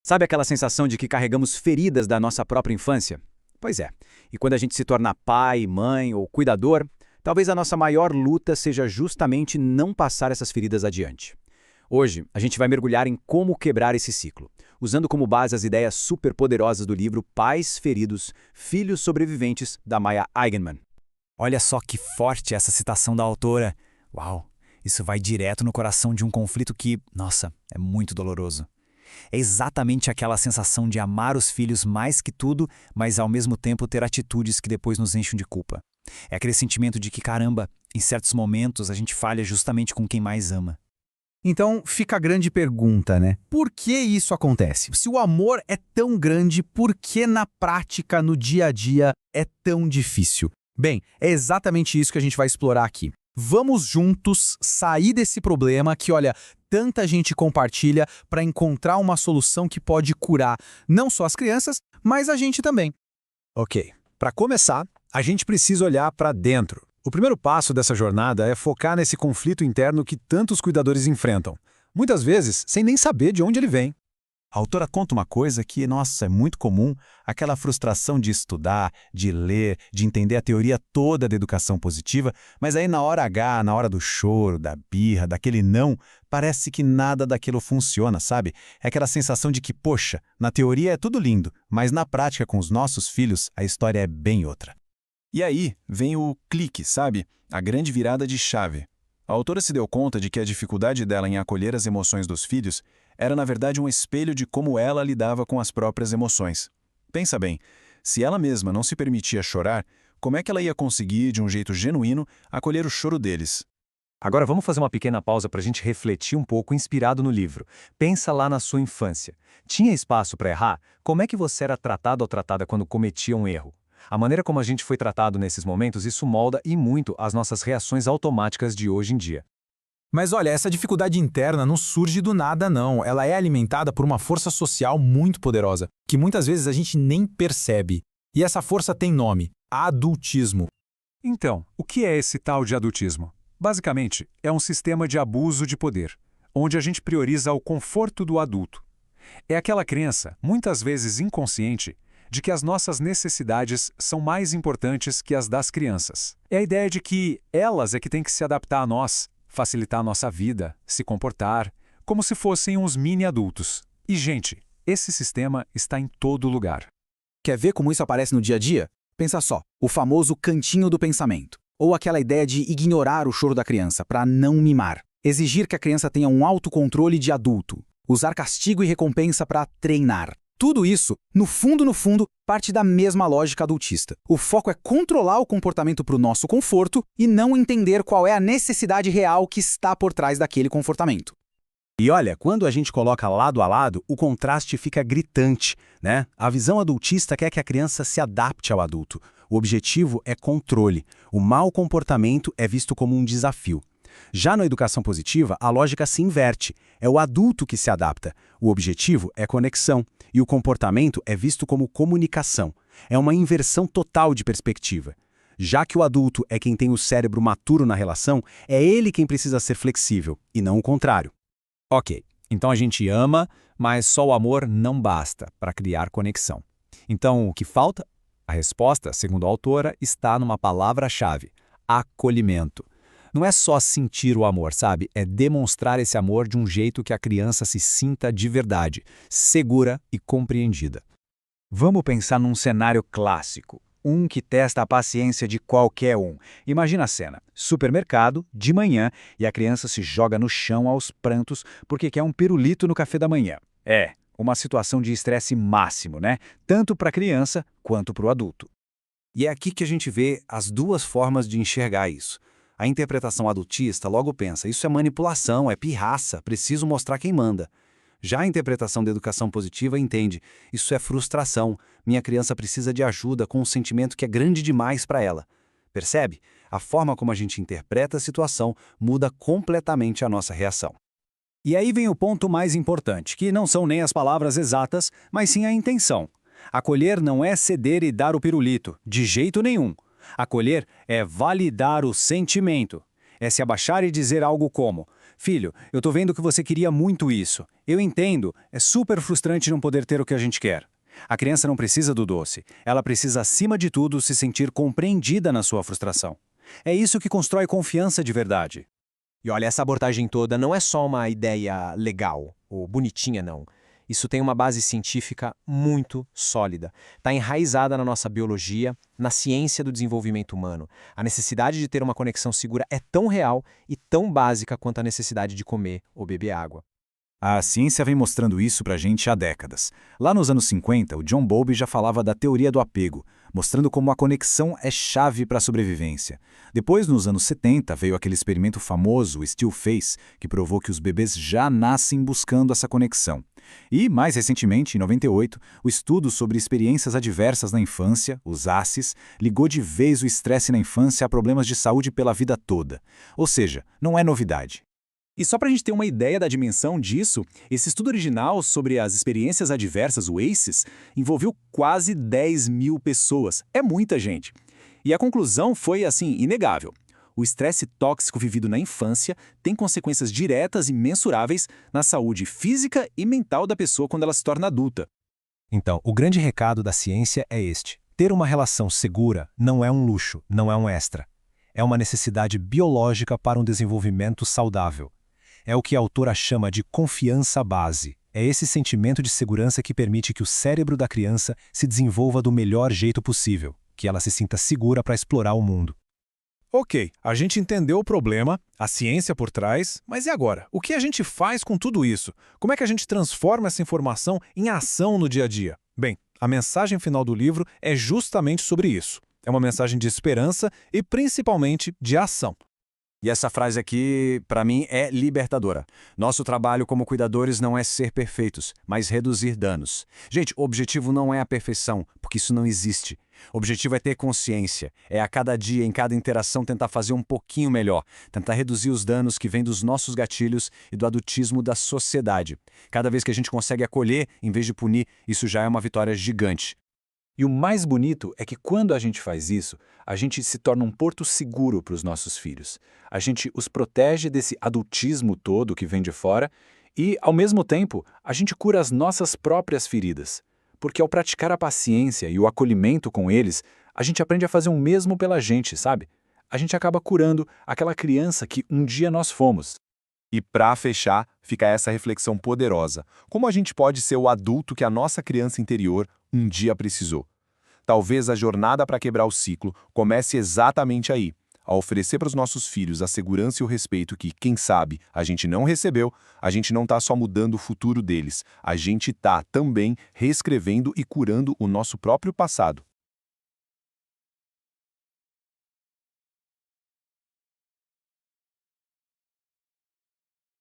Sabe aquela sensação de que carregamos feridas da nossa própria infância? Pois é, e quando a gente se torna pai, mãe ou cuidador, talvez a nossa maior luta seja justamente não passar essas feridas adiante. Hoje, a gente vai mergulhar em como quebrar esse ciclo, usando como base as ideias superpoderosas do livro Pais Feridos, Filhos Sobreviventes, da Maya Eigenman. Olha só que forte essa citação da autora. Uau, isso vai direto no coração de um conflito que, nossa, é muito doloroso. É exatamente aquela sensação de amar os filhos mais que tudo, mas ao mesmo tempo ter atitudes que depois nos enchem de culpa. É aquele sentimento de que, caramba, em certos momentos a gente falha justamente com quem mais ama. Então fica a grande pergunta, né? Por que isso acontece? Se o amor é tão grande, por que na prática, no dia a dia, é tão difícil? Bem, é exatamente isso que a gente vai explorar aqui. Vamos juntos sair desse problema que, olha, tanta gente compartilha para encontrar uma solução que pode curar não só as crianças, mas a gente também. Ok, para começar, a gente precisa olhar para dentro. O primeiro passo dessa jornada é focar nesse conflito interno que tantos cuidadores enfrentam, muitas vezes sem nem saber de onde ele vem. A autora conta uma coisa que, nossa, é muito comum, aquela frustração de estudar, de ler, de entender a teoria toda da educação positiva, mas aí na hora H, na hora do choro, da birra, daquele não, parece que nada daquilo funciona, sabe? É aquela sensação de que, poxa, na teoria é tudo lindo, mas na prática com os nossos filhos a história é bem outra. E aí vem o clique, sabe? A grande virada de chave. A autora se deu conta de que a dificuldade dela em acolher as emoções dos filhos era, na verdade, um espelho de como ela lidava com as próprias emoções. Pensa bem, se ela mesma não se permitia chorar, como é que ela ia conseguir, de um jeito genuíno, acolher o choro deles? Agora vamos fazer uma pequena pausa para a gente refletir um pouco inspirado no livro. Pensa lá na sua infância. Tinha espaço para errar? Como é que você era tratado ou tratada quando cometia um erro? A maneira como a gente foi tratado nesses momentos, isso molda e muito as nossas reações automáticas de hoje em dia. Mas olha, essa dificuldade interna não surge do nada, não. Ela é alimentada por uma força social muito poderosa, que muitas vezes a gente nem percebe. E essa força tem nome: adultismo. Então, o que é esse tal de adultismo? Basicamente, é um sistema de abuso de poder, onde a gente prioriza o conforto do adulto. É aquela crença, muitas vezes inconsciente, de que as nossas necessidades são mais importantes que as das crianças. É a ideia de que elas é que têm que se adaptar a nós, facilitar a nossa vida, se comportar, como se fossem uns mini-adultos. E, gente, esse sistema está em todo lugar. Quer ver como isso aparece no dia a dia? Pensa só, o famoso cantinho do pensamento. Ou aquela ideia de ignorar o choro da criança para não mimar. Exigir que a criança tenha um autocontrole de adulto. Usar castigo e recompensa para treinar. Tudo isso, no fundo, parte da mesma lógica adultista. O foco é controlar o comportamento para o nosso conforto e não entender qual é a necessidade real que está por trás daquele comportamento. E olha, quando a gente coloca lado a lado, o contraste fica gritante, né? A visão adultista quer que a criança se adapte ao adulto. O objetivo é controle. O mau comportamento é visto como um desafio. Já na educação positiva, a lógica se inverte. É o adulto que se adapta. O objetivo é conexão. E o comportamento é visto como comunicação. É uma inversão total de perspectiva. Já que o adulto é quem tem o cérebro maturo na relação, é ele quem precisa ser flexível, e não o contrário. Ok, então a gente ama, mas só o amor não basta para criar conexão. Então o que falta? A resposta, segundo a autora, está numa palavra-chave: acolhimento. Não é só sentir o amor, sabe? É demonstrar esse amor de um jeito que a criança se sinta de verdade, segura e compreendida. Vamos pensar num cenário clássico, um que testa a paciência de qualquer um. Imagina a cena: supermercado, de manhã, e a criança se joga no chão aos prantos porque quer um pirulito no café da manhã. É, uma situação de estresse máximo, né? Tanto para a criança quanto para o adulto. E é aqui que a gente vê as duas formas de enxergar isso. A interpretação adultista logo pensa: isso é manipulação, é pirraça, preciso mostrar quem manda. Já a interpretação da educação positiva entende: isso é frustração, minha criança precisa de ajuda com um sentimento que é grande demais para ela. Percebe? A forma como a gente interpreta a situação muda completamente a nossa reação. E aí vem o ponto mais importante, que não são nem as palavras exatas, mas sim a intenção. Acolher não é ceder e dar o pirulito, de jeito nenhum. Acolher é validar o sentimento. É se abaixar e dizer algo como: Filho, eu tô vendo que você queria muito isso. Eu entendo, é super frustrante não poder ter o que a gente quer. A criança não precisa do doce. Ela precisa, acima de tudo, se sentir compreendida na sua frustração. É isso que constrói confiança de verdade. E olha, essa abordagem toda não é só uma ideia legal ou bonitinha, não. Isso tem uma base científica muito sólida. Está enraizada na nossa biologia, na ciência do desenvolvimento humano. A necessidade de ter uma conexão segura é tão real e tão básica quanto a necessidade de comer ou beber água. A ciência vem mostrando isso pra gente há décadas. Lá nos anos 50, o John Bowlby já falava da teoria do apego, mostrando como a conexão é chave para a sobrevivência. Depois, nos anos 70, veio aquele experimento famoso, o Still Face, que provou que os bebês já nascem buscando essa conexão. E, mais recentemente, em 98, o estudo sobre experiências adversas na infância, os ACEs, ligou de vez o estresse na infância a problemas de saúde pela vida toda. Ou seja, não é novidade. E só para a gente ter uma ideia da dimensão disso, esse estudo original sobre as experiências adversas, o ACEs, envolveu quase 10 mil pessoas. É muita gente. E a conclusão foi, assim, inegável. O estresse tóxico vivido na infância tem consequências diretas e mensuráveis na saúde física e mental da pessoa quando ela se torna adulta. Então, o grande recado da ciência é este. Ter uma relação segura não é um luxo, não é um extra. É uma necessidade biológica para um desenvolvimento saudável. É o que a autora chama de confiança base. É esse sentimento de segurança que permite que o cérebro da criança se desenvolva do melhor jeito possível, que ela se sinta segura para explorar o mundo. Ok, a gente entendeu o problema, a ciência por trás, mas e agora? O que a gente faz com tudo isso? Como é que a gente transforma essa informação em ação no dia a dia? Bem, a mensagem final do livro é justamente sobre isso. É uma mensagem de esperança e, principalmente, de ação. E essa frase aqui, para mim, é libertadora. Nosso trabalho como cuidadores não é ser perfeitos, mas reduzir danos. Gente, o objetivo não é a perfeição, porque isso não existe. O objetivo é ter consciência. É a cada dia, em cada interação, tentar fazer um pouquinho melhor. Tentar reduzir os danos que vêm dos nossos gatilhos e do adultismo da sociedade. Cada vez que a gente consegue acolher, em vez de punir, isso já é uma vitória gigante. E o mais bonito é que quando a gente faz isso, a gente se torna um porto seguro para os nossos filhos. A gente os protege desse adultismo todo que vem de fora e, ao mesmo tempo, a gente cura as nossas próprias feridas. Porque ao praticar a paciência e o acolhimento com eles, a gente aprende a fazer o mesmo pela gente, sabe? A gente acaba curando aquela criança que um dia nós fomos. E para fechar, fica essa reflexão poderosa. Como a gente pode ser o adulto que a nossa criança interior um dia precisou? Talvez a jornada para quebrar o ciclo comece exatamente aí, a oferecer para os nossos filhos a segurança e o respeito que, quem sabe, a gente não recebeu, a gente não está só mudando o futuro deles, a gente está também reescrevendo e curando o nosso próprio passado.